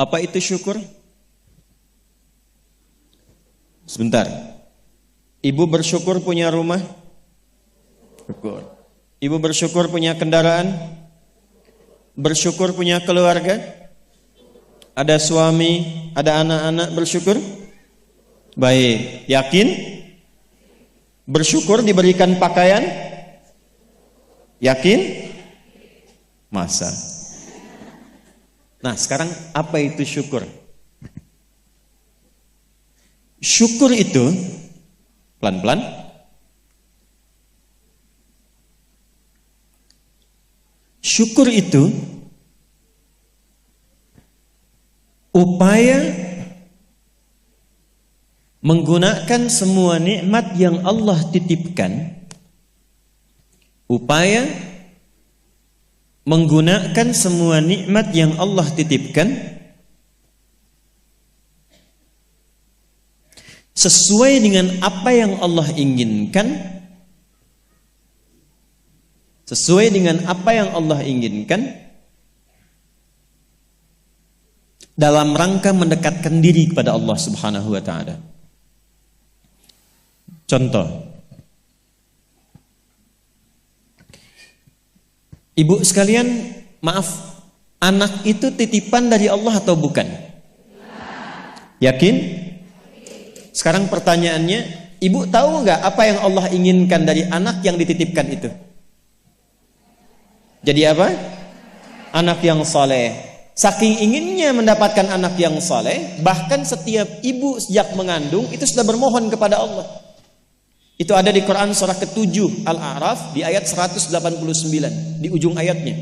Apa itu syukur? Sebentar. Ibu bersyukur punya rumah? Syukur. Ibu bersyukur punya kendaraan? Bersyukur punya keluarga? Ada suami, ada anak-anak, bersyukur? Baik. Yakin? Bersyukur diberikan pakaian? Yakin? Masa? Nah, sekarang apa itu syukur? Syukur itu pelan-pelan. Syukur itu upaya menggunakan semua nikmat yang Allah titipkan. Upaya menggunakan semua nikmat yang Allah titipkan sesuai dengan apa yang Allah inginkan, sesuai dengan apa yang Allah inginkan, dalam rangka mendekatkan diri kepada Allah Subhanahu wa taala. Contoh, ibu sekalian, maaf, anak itu titipan dari Allah atau bukan? Yakin? Sekarang pertanyaannya, ibu tahu nggak apa yang Allah inginkan dari anak yang dititipkan itu? Jadi apa? Anak yang saleh. Saking inginnya mendapatkan anak yang saleh, bahkan setiap ibu sejak mengandung itu sudah bermohon kepada Allah. Itu ada di Quran surah ke-7 Al-A'raf di ayat 189 di ujung ayatnya.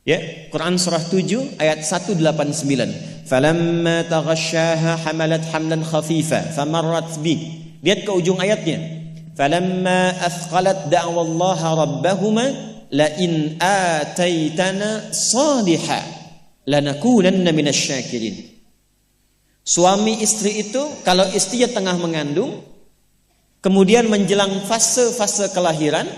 Ya, Quran surah 7 ayat 189. Falamma taghasyaha hamalat hamlan khafifa famarrat bi. Lihat ke ujung ayatnya. Falamma athqalat da'wallaha rabbahuma la in ataitana salihah lanakunanna minasyakirin. Suami istri itu kalau istrinya tengah mengandung, kemudian menjelang fase-fase kelahiran,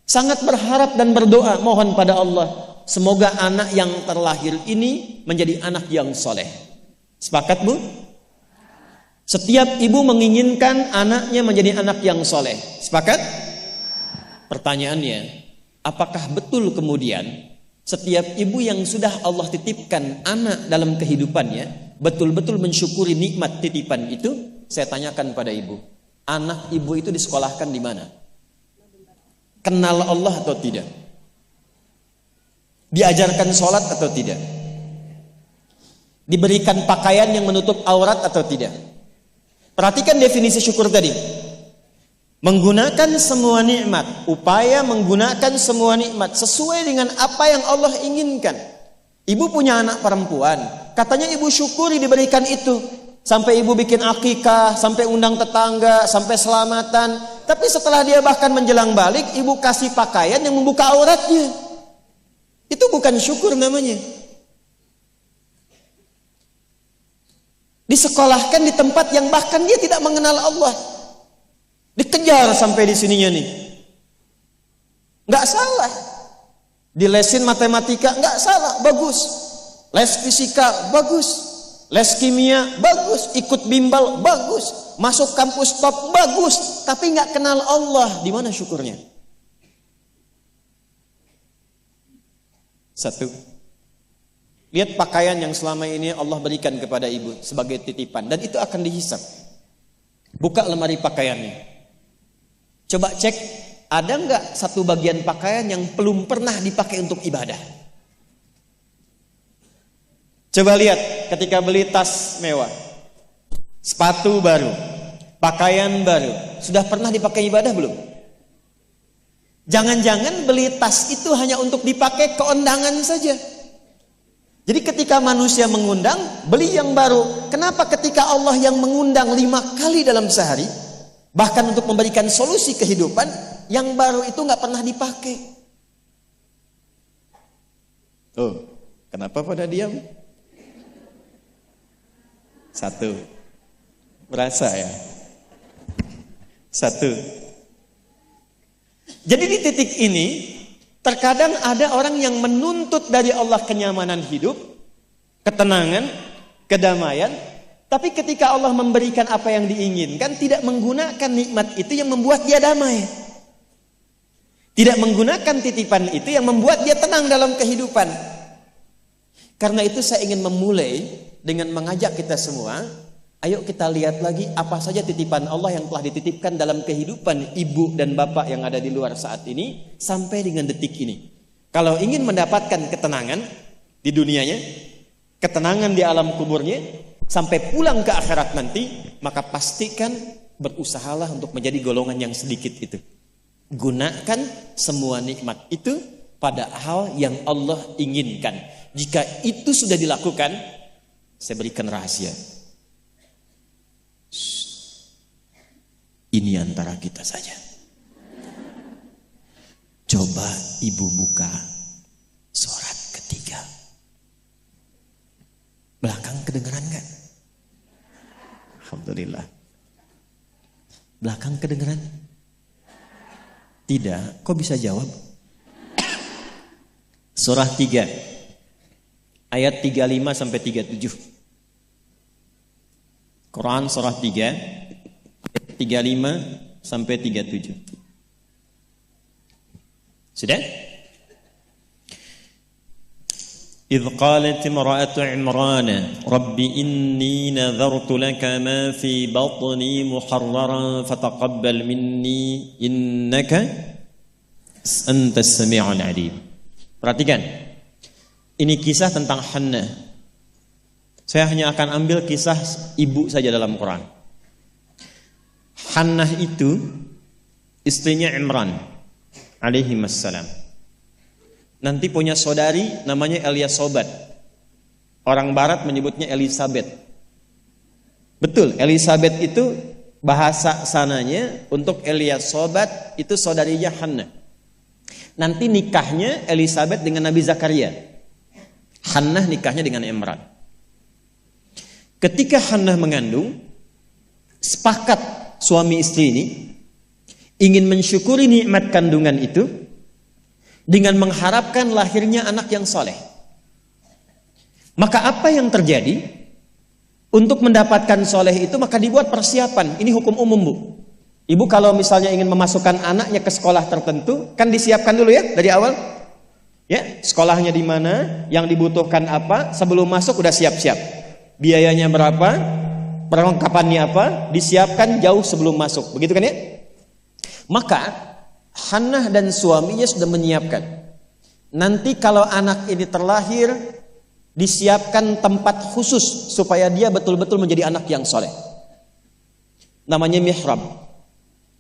sangat berharap dan berdoa mohon pada Allah, semoga anak yang terlahir ini menjadi anak yang soleh. Sepakat, Bu? Setiap ibu menginginkan anaknya menjadi anak yang soleh. Sepakat? Pertanyaannya, apakah betul kemudian setiap ibu yang sudah Allah titipkan anak dalam kehidupannya betul-betul mensyukuri nikmat titipan itu? Saya tanyakan pada ibu, anak ibu itu disekolahkan di mana? Kenal Allah atau tidak? Diajarkan sholat atau tidak? Diberikan pakaian yang menutup aurat atau tidak? Perhatikan definisi syukur tadi. Menggunakan semua nikmat, upaya menggunakan semua nikmat sesuai dengan apa yang Allah inginkan. Ibu punya anak perempuan, katanya ibu syukuri diberikan itu. Sampai ibu bikin akikah, sampai undang tetangga, sampai selamatan. Tapi setelah dia bahkan menjelang balik, ibu kasih pakaian yang membuka auratnya. Itu bukan syukur namanya. Disekolahkan di tempat yang bahkan dia tidak mengenal Allah. Dikejar sampai di sininya nih. Nggak salah. Dilesin matematika, nggak salah, bagus. Les fisika, bagus. Les kimia, bagus. Ikut bimbel, bagus. Masuk kampus top, bagus. Tapi nggak kenal Allah, di mana syukurnya? Satu, lihat pakaian yang selama ini Allah berikan kepada ibu sebagai titipan, dan itu akan dihisab. Buka lemari pakaiannya, coba cek ada nggak satu bagian pakaian yang belum pernah dipakai untuk ibadah. Coba lihat ketika beli tas mewah, sepatu baru, pakaian baru, sudah pernah dipakai ibadah belum? Jangan-jangan beli tas itu hanya untuk dipakai keundangan saja. Jadi ketika manusia mengundang, beli yang baru. Kenapa ketika Allah yang mengundang 5 kali dalam sehari, bahkan untuk memberikan solusi kehidupan, yang baru itu nggak pernah dipakai? Oh, kenapa pada diam? Satu, berasa ya? Satu. Jadi di titik ini, terkadang ada orang yang menuntut dari Allah kenyamanan hidup, ketenangan, kedamaian. Tapi ketika Allah memberikan apa yang diinginkan, tidak menggunakan nikmat itu yang membuat dia damai. Tidak menggunakan titipan itu yang membuat dia tenang dalam kehidupan. Karena itu saya ingin memulai dengan mengajak kita semua, ayo kita lihat lagi apa saja titipan Allah yang telah dititipkan dalam kehidupan ibu dan bapak yang ada di luar saat ini sampai dengan detik ini. Kalau ingin mendapatkan ketenangan di dunianya, ketenangan di alam kuburnya, sampai pulang ke akhirat nanti, maka pastikan berusahalah untuk menjadi golongan yang sedikit itu. Gunakan semua nikmat itu pada hal yang Allah inginkan. Jika itu sudah dilakukan, saya berikan rahasia. Ini antara kita saja. Coba ibu buka surat ketiga. Belakang kedengeran gak? Alhamdulillah. Belakang kedengeran? Tidak. Kok bisa jawab? Surah 3 ayat 35 sampai 37. Quran surah 3 ayat 35 sampai 37. Sudah? إذ قالت امرأة عمران رب إني نذرت لك ما في بطني محررا فتقبل مني إنك أنت السميع العليم. Perhatikan, ini kisah tentang Hannah. Saya hanya akan ambil kisah ibu saja dalam Quran. Hannah itu istrinya Imran alaihi wassalam. Nanti punya saudari namanya Elisabat. Orang barat menyebutnya Elizabeth. Betul, Elizabeth itu bahasa sananya untuk Elisabat itu saudarinya Hannah. Nanti nikahnya Elizabeth dengan Nabi Zakaria. Hannah nikahnya dengan Imran. Ketika Hannah mengandung, sepakat suami istri ini ingin mensyukuri nikmat kandungan itu dengan mengharapkan lahirnya anak yang soleh. Maka apa yang terjadi? Untuk mendapatkan soleh itu maka dibuat persiapan. Ini hukum umum, Bu. Ibu kalau misalnya ingin memasukkan anaknya ke sekolah tertentu, kan disiapkan dulu ya dari awal. Ya, sekolahnya di mana, yang dibutuhkan apa, sebelum masuk udah siap-siap. Biayanya berapa, perlengkapannya apa, disiapkan jauh sebelum masuk. Begitu kan ya? Maka Hannah dan suaminya sudah menyiapkan. Nanti kalau anak ini terlahir, disiapkan tempat khusus supaya dia betul-betul menjadi anak yang soleh. Namanya mihrab.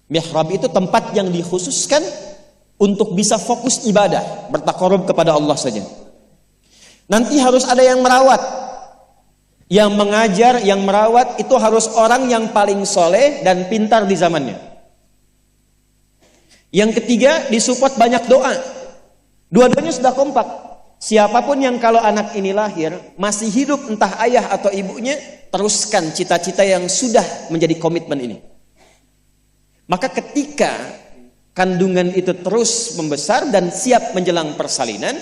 Mihrab itu tempat yang dikhususkan untuk bisa fokus ibadah, bertakarub kepada Allah saja. Nanti harus ada yang merawat. Yang mengajar, yang merawat itu harus orang yang paling soleh dan pintar di zamannya. Yang ketiga, disupport banyak doa. Dua-duanya sudah kompak. Siapapun yang kalau anak ini lahir masih hidup, entah ayah atau ibunya, teruskan cita-cita yang sudah menjadi komitmen ini. Maka ketika kandungan itu terus membesar dan siap menjelang persalinan,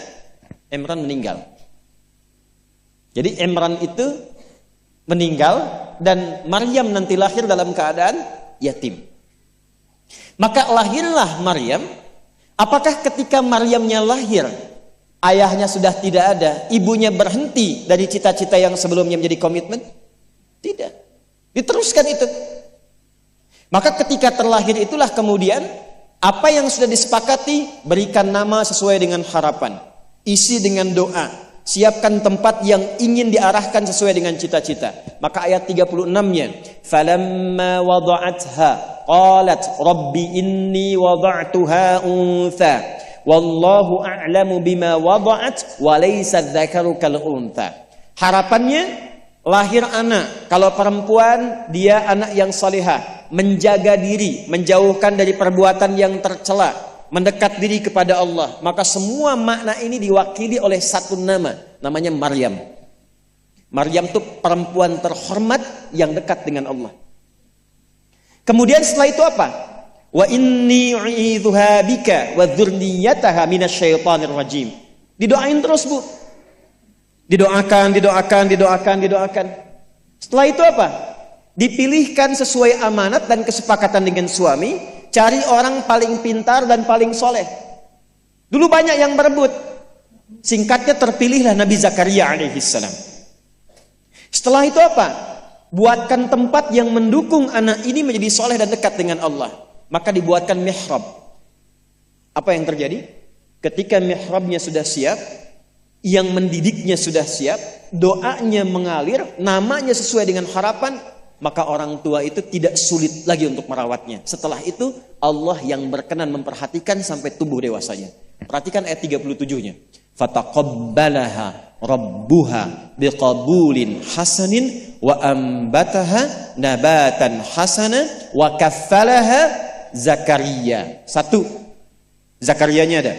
Imran meninggal. Jadi Imran itu meninggal dan Maryam nanti lahir dalam keadaan yatim. Maka lahirlah Maryam. Apakah ketika Maryamnya lahir, ayahnya sudah tidak ada, ibunya berhenti dari cita-cita yang sebelumnya menjadi komitmen? Tidak. Diteruskan itu. Maka ketika terlahir itulah kemudian apa yang sudah disepakati, berikan nama sesuai dengan harapan, isi dengan doa, siapkan tempat yang ingin diarahkan sesuai dengan cita-cita. Maka ayat 36-nya, falamma wada'atha qalat rabbi inni wada'tuha untha wallahu a'lamu bima wada'at wa laysa dzakaru kal untha. Harapannya lahir anak, kalau perempuan dia anak yang salihah, menjaga diri, menjauhkan dari perbuatan yang tercela, mendekat diri kepada Allah. Maka semua makna ini diwakili oleh satu nama, namanya Maryam. Maryam itu perempuan terhormat yang dekat dengan Allah. Kemudian setelah itu apa? Wa inni u'idzuha bika wa dzurriyyataha minasyaitonir rajim. Didoain terus, Bu. Didoakan. Setelah itu apa? Dipilihkan sesuai amanat dan kesepakatan dengan suami, cari orang paling pintar dan paling soleh. Dulu banyak yang berebut. Singkatnya terpilihlah Nabi Zakaria alaihissalam. Setelah itu apa? Buatkan tempat yang mendukung anak ini menjadi soleh dan dekat dengan Allah. Maka dibuatkan mihrab. Apa yang terjadi? Ketika mihrabnya sudah siap, yang mendidiknya sudah siap, doanya mengalir, namanya sesuai dengan harapan, maka orang tua itu tidak sulit lagi untuk merawatnya. Setelah itu Allah yang berkenan memperhatikan sampai tumbuh dewasanya. Perhatikan ayat 37-nya. Fataqabbalaha rabbuha biqabulin hasanin wa ambataha nabatan hasana wa kaffalaha Zakaria. Satu, Zakarianya ada.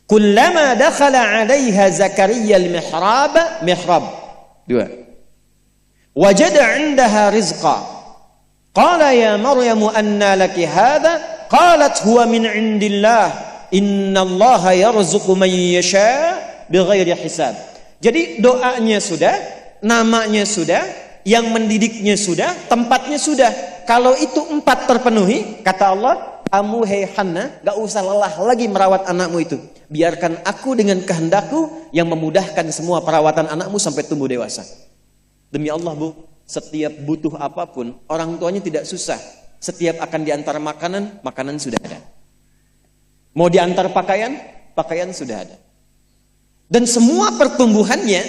Kullama dakhala 'alaiha Zakaria al-mihrab. Dua. Wajada 'indaha rizqa. Qala ya Maryam anna laki hadha? Qalat huwa min 'indillah. Innallaha yarzuqu man yasha bighairi hisab. Jadi doanya sudah, namanya sudah, yang mendidiknya sudah, tempatnya sudah. Kalau itu 4 terpenuhi, kata Allah, kamu hei Hannah, gak usah lelah lagi merawat anakmu itu. Biarkan aku dengan kehendakku yang memudahkan semua perawatan anakmu sampai tumbuh dewasa. Demi Allah Bu, setiap butuh apapun, orang tuanya tidak susah. Setiap akan diantar makanan, makanan sudah ada. Mau diantar pakaian, pakaian sudah ada. Dan semua pertumbuhannya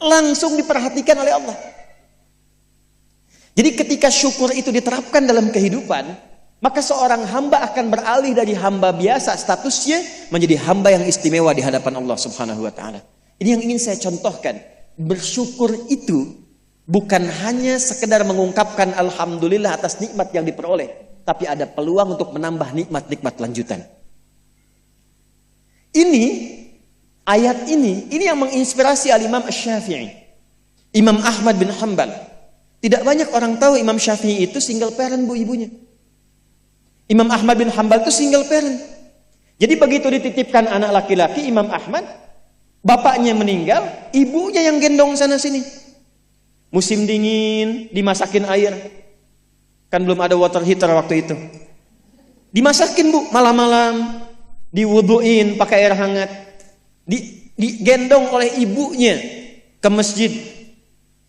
langsung diperhatikan oleh Allah. Jadi ketika syukur itu diterapkan dalam kehidupan, maka seorang hamba akan beralih dari hamba biasa statusnya menjadi hamba yang istimewa di hadapan Allah Subhanahu wa taala. Ini yang ingin saya contohkan. Bersyukur itu bukan hanya sekedar mengungkapkan alhamdulillah atas nikmat yang diperoleh, tapi ada peluang untuk menambah nikmat-nikmat lanjutan. Ini ayat ini yang menginspirasi al-Imam Asy-Syafi'i. Imam Ahmad bin Hanbal. Tidak banyak orang tahu Imam Syafi'i itu single parent Bu ibunya. Imam Ahmad bin Hanbal itu single parent. Jadi begitu dititipkan anak laki-laki Imam Ahmad, bapaknya meninggal, ibunya yang gendong sana sini. Musim dingin, dimasakin air. Kan belum ada water heater waktu itu. Dimasakin Bu, malam-malam, diwuduin pakai air hangat. Digendong oleh ibunya ke masjid,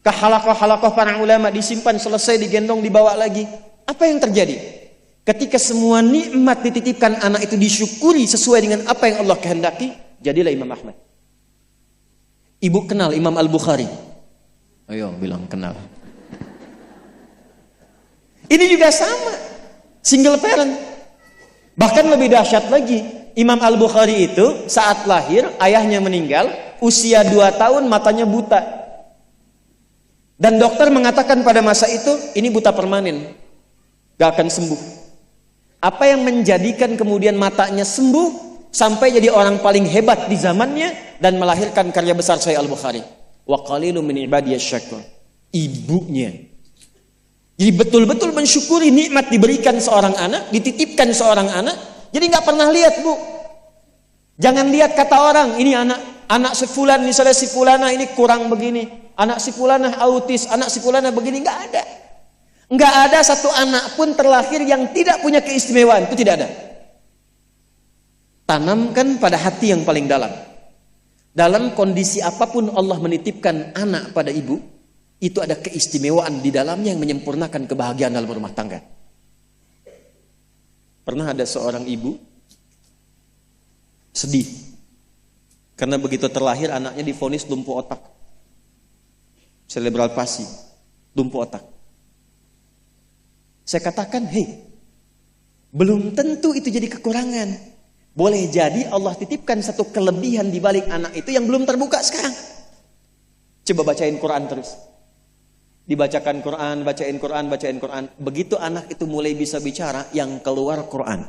ke halakoh-halakoh para ulama, disimpan, selesai digendong, dibawa lagi. Apa yang terjadi? Ketika semua nikmat dititipkan anak itu disyukuri sesuai dengan apa yang Allah kehendaki, jadilah Imam Ahmad. Ibu kenal Imam Al-Bukhari? Ayo bilang kenal. Ini juga sama, single parent. Bahkan lebih dahsyat lagi, Imam Al-Bukhari itu saat lahir ayahnya meninggal, usia 2 tahun matanya buta. Dan dokter mengatakan pada masa itu ini buta permanen, gak akan sembuh. Apa yang menjadikan kemudian matanya sembuh sampai jadi orang paling hebat di zamannya dan melahirkan karya besar Sahih Al-Bukhari. Wa qalilun min ibadiyasy syakur. Ibunya. Jadi betul-betul mensyukuri nikmat diberikan seorang anak, dititipkan seorang anak. Jadi nggak pernah lihat Bu. Jangan lihat kata orang ini anak si fulan, misalnya si fulana ini kurang begini, anak si fulana autis, anak si fulana begini, nggak ada. Nggak ada satu anak pun terlahir yang tidak punya keistimewaan, itu tidak ada. Tanamkan pada hati yang paling dalam. Dalam kondisi apapun Allah menitipkan anak pada ibu, itu ada keistimewaan di dalamnya yang menyempurnakan kebahagiaan dalam rumah tangga. Pernah ada seorang ibu sedih karena begitu terlahir anaknya divonis lumpuh otak, cerebral palsy, lumpuh otak. Saya katakan, belum tentu itu jadi kekurangan. Boleh jadi Allah titipkan satu kelebihan di balik anak itu yang belum terbuka sekarang. Coba bacain Quran terus. Dibacakan Quran, bacain Quran. Begitu anak itu mulai bisa bicara, yang keluar Quran.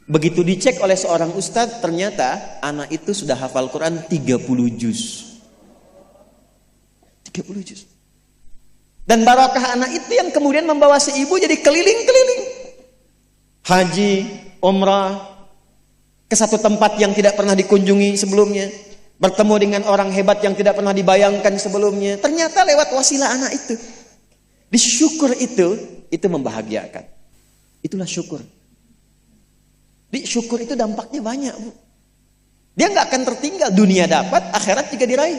Begitu dicek oleh seorang ustadz, ternyata anak itu sudah hafal Quran 30 juz. 30 juz. Dan barakah anak itu yang kemudian membawa si ibu jadi keliling-keliling. Haji, umrah, ke satu tempat yang tidak pernah dikunjungi sebelumnya. bertemu dengan orang hebat yang tidak pernah dibayangkan sebelumnya. Ternyata lewat wasilah anak itu. Disyukur itu membahagiakan. Itulah syukur. Syukur itu dampaknya banyak, Bu. Dia nggak akan tertinggal, dunia dapat, akhirat juga diraih.